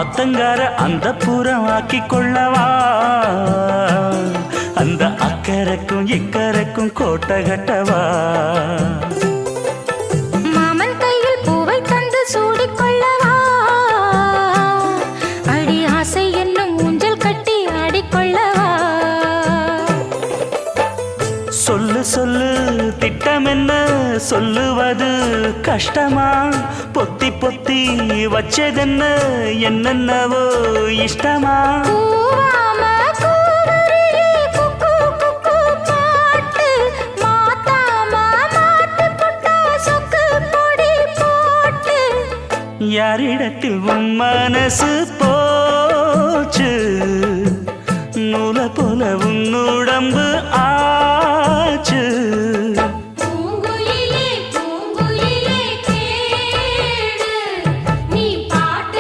ஆத்தங்கார அந்த புறம் ஆக்கி கொள்ளவா அந்த அக்கறைக்கும் இக்கரைக்கும் கோட்டை கட்டவா மாமன் கையில் பூவை தந்து சூடிக்கொள்ளவா அடி ஆசை என்னும் ஊஞ்சல் கட்டி ஆடிக்கொள்ளவா சொல்லு சொல்லு திட்டம் என்ன சொல்லுவது கஷ்டமா பொத்தி பொத்தி வச்சதென்ன என்னென்னவோ இஷ்டமா கூவாம கூவருளி குக்கு குக்கு பாட்டு மாத்தாம மாட்டு புட்டா சொக்கு பொடி போட்டு யாரிடத்தில் உன் மனசு போச்சு நூலை போல உன் உடம்பு ஆச்சு